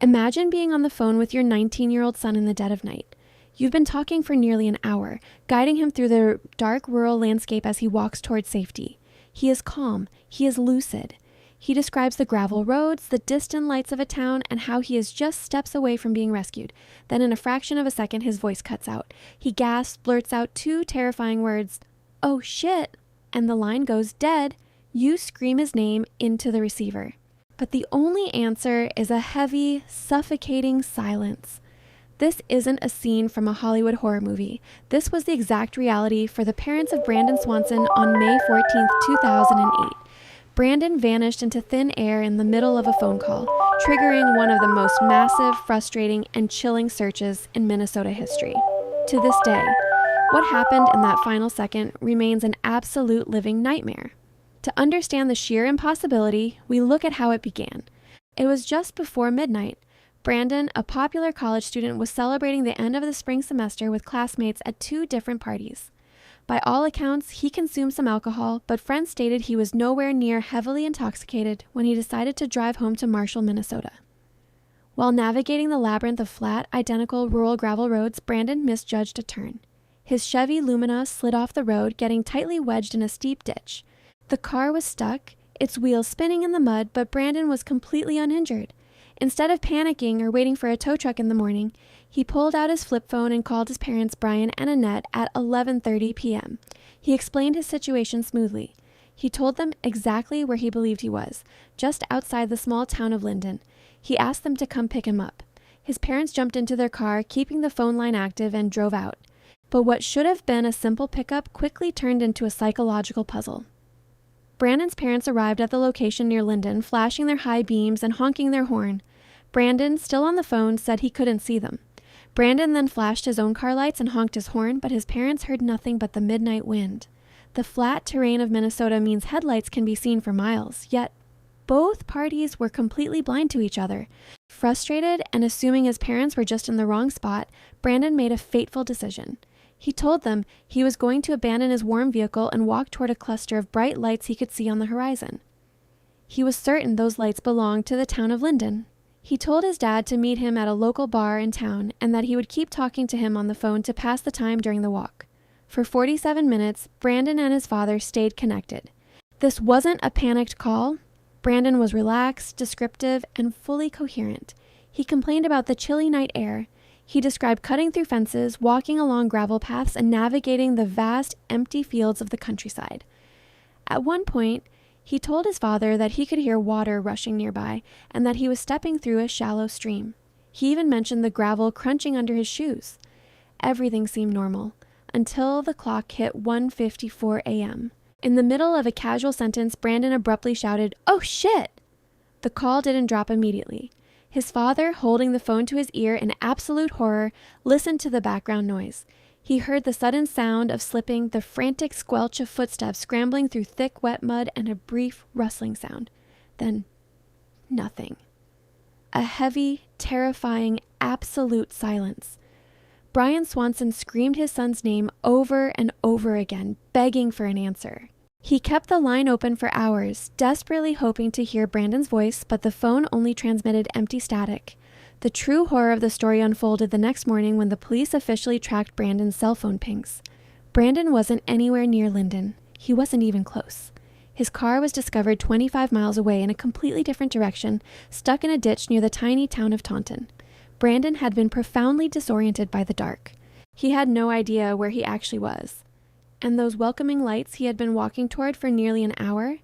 Imagine being on the phone with your 19-year-old son in the dead of night. You've been talking for nearly an hour, guiding him through the dark rural landscape as he walks towards safety. He is calm. He is lucid. He describes the gravel roads, the distant lights of a town, and how he is just steps away from being rescued. Then in a fraction of a second, his voice cuts out. He gasps, blurts out two terrifying words, "Oh shit," and the line goes dead. You scream his name into the receiver. But the only answer is a heavy, suffocating silence. This isn't a scene from a Hollywood horror movie. This was the exact reality for the parents of Brandon Swanson on May 14th, 2008. Brandon vanished into thin air in the middle of a phone call, triggering one of the most massive, frustrating, and chilling searches in Minnesota history. To this day, what happened in that final second remains an absolute living nightmare. To understand the sheer impossibility, we look at how it began. It was just before midnight. Brandon, a popular college student, was celebrating the end of the spring semester with classmates at two different parties. By all accounts, he consumed some alcohol, but friends stated he was nowhere near heavily intoxicated when he decided to drive home to Marshall, Minnesota. While navigating the labyrinth of flat, identical rural gravel roads, Brandon misjudged a turn. His Chevy Lumina slid off the road, getting tightly wedged in a steep ditch. The car was stuck, its wheels spinning in the mud, but Brandon was completely uninjured. Instead of panicking or waiting for a tow truck in the morning, he pulled out his flip phone and called his parents, Brian and Annette, at 11:30 p.m. He explained his situation smoothly. He told them exactly where he believed he was, just outside the small town of Linden. He asked them to come pick him up. His parents jumped into their car, keeping the phone line active, and drove out. But what should have been a simple pickup quickly turned into a psychological puzzle. Brandon's parents arrived at the location near Linden, flashing their high beams and honking their horn. Brandon, still on the phone, said he couldn't see them. Brandon then flashed his own car lights and honked his horn, but his parents heard nothing but the midnight wind. The flat terrain of Minnesota means headlights can be seen for miles, yet both parties were completely blind to each other. Frustrated and assuming his parents were just in the wrong spot, Brandon made a fateful decision. He told them he was going to abandon his warm vehicle and walk toward a cluster of bright lights he could see on the horizon. He was certain those lights belonged to the town of Linden. He told his dad to meet him at a local bar in town and that he would keep talking to him on the phone to pass the time during the walk. For 47 minutes, Brandon and his father stayed connected. This wasn't a panicked call. Brandon was relaxed, descriptive, and fully coherent. He complained about the chilly night air. He described cutting through fences, walking along gravel paths, and navigating the vast, empty fields of the countryside. At one point, he told his father that he could hear water rushing nearby and that he was stepping through a shallow stream. He even mentioned the gravel crunching under his shoes. Everything seemed normal until the clock hit 1:54 a.m. In the middle of a casual sentence, Brandon abruptly shouted, "Oh shit!" The call didn't drop immediately. His father, holding the phone to his ear in absolute horror, listened to the background noise. He heard the sudden sound of slipping, the frantic squelch of footsteps scrambling through thick, wet mud, and a brief rustling sound. Then, nothing. A heavy, terrifying, absolute silence. Brandon Swanson screamed his son's name over and over again, begging for an answer. He kept the line open for hours, desperately hoping to hear Brandon's voice, but the phone only transmitted empty static. The true horror of the story unfolded the next morning when the police officially tracked Brandon's cell phone pings. Brandon wasn't anywhere near Linden. He wasn't even close. His car was discovered 25 miles away in a completely different direction, stuck in a ditch near the tiny town of Taunton. Brandon had been profoundly disoriented by the dark. He had no idea where he actually was. And those welcoming lights he had been walking toward for nearly an hour,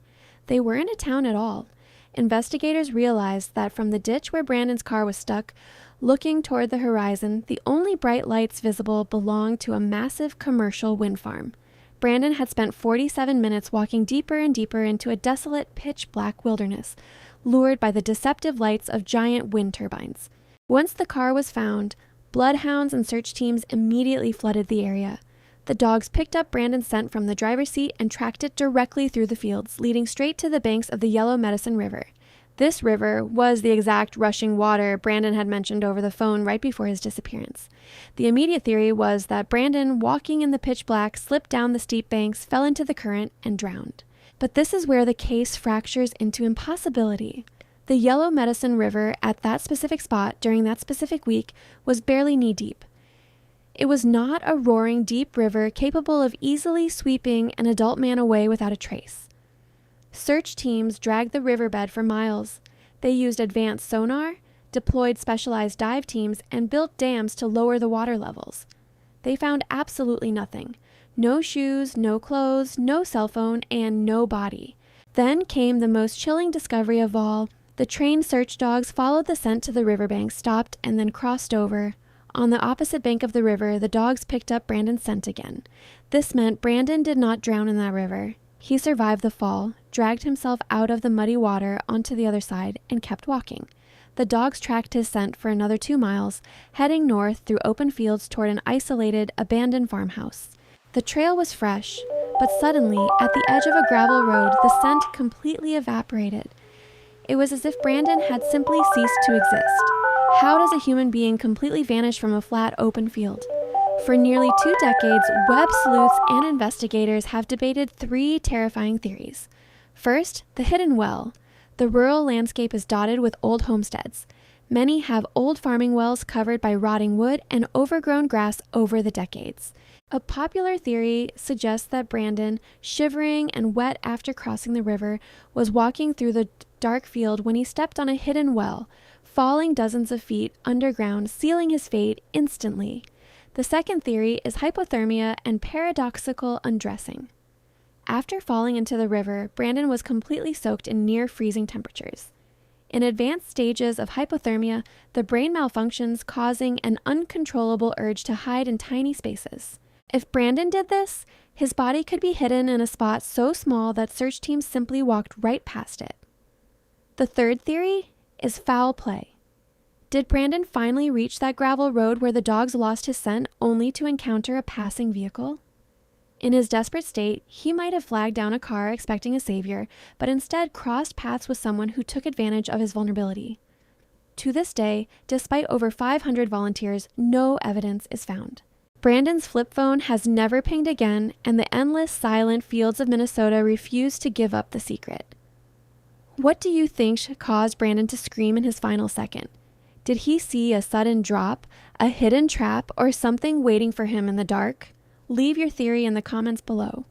they weren't a town at all. Investigators realized that from the ditch where Brandon's car was stuck, looking toward the horizon, the only bright lights visible belonged to a massive commercial wind farm. Brandon had spent 47 minutes walking deeper and deeper into a desolate, pitch-black wilderness, lured by the deceptive lights of giant wind turbines. Once the car was found, bloodhounds and search teams immediately flooded the area. The dogs picked up Brandon's scent from the driver's seat and tracked it directly through the fields, leading straight to the banks of the Yellow Medicine River. This river was the exact rushing water Brandon had mentioned over the phone right before his disappearance. The immediate theory was that Brandon, walking in the pitch black, slipped down the steep banks, fell into the current, and drowned. But this is where the case fractures into impossibility. The Yellow Medicine River at that specific spot during that specific week was barely knee-deep. It was not a roaring deep river capable of easily sweeping an adult man away without a trace. Search teams dragged the riverbed for miles. They used advanced sonar, deployed specialized dive teams, and built dams to lower the water levels. They found absolutely nothing. No shoes, no clothes, no cell phone, and no body. Then came the most chilling discovery of all. The trained search dogs followed the scent to the riverbank, stopped, and then crossed over. On the opposite bank of the river, the dogs picked up Brandon's scent again. This meant Brandon did not drown in that river. He survived the fall, dragged himself out of the muddy water onto the other side, and kept walking. The dogs tracked his scent for another 2 miles, heading north through open fields toward an isolated, abandoned farmhouse. The trail was fresh, but suddenly, at the edge of a gravel road, the scent completely evaporated. It was as if Brandon had simply ceased to exist. How does a human being completely vanish from a flat, open field? For nearly 2 decades, web sleuths and investigators have debated 3 terrifying theories. First, the hidden well. The rural landscape is dotted with old homesteads. Many have old farming wells covered by rotting wood and overgrown grass over the decades. A popular theory suggests that Brandon, shivering and wet after crossing the river, was walking through the dark field when he stepped on a hidden well, falling dozens of feet underground, sealing his fate instantly. The second theory is hypothermia and paradoxical undressing. After falling into the river, Brandon was completely soaked in near freezing temperatures. In advanced stages of hypothermia, the brain malfunctions, causing an uncontrollable urge to hide in tiny spaces. If Brandon did this, his body could be hidden in a spot so small that search teams simply walked right past it. The third theory is foul play. Did Brandon finally reach that gravel road where the dogs lost his scent only to encounter a passing vehicle? In his desperate state, he might have flagged down a car expecting a savior, but instead crossed paths with someone who took advantage of his vulnerability. To this day, despite over 500 volunteers, no evidence is found. Brandon's flip phone has never pinged again, and the endless, silent fields of Minnesota refuse to give up the secret. What do you think caused Brandon to scream in his final second? Did he see a sudden drop, a hidden trap, or something waiting for him in the dark? Leave your theory in the comments below.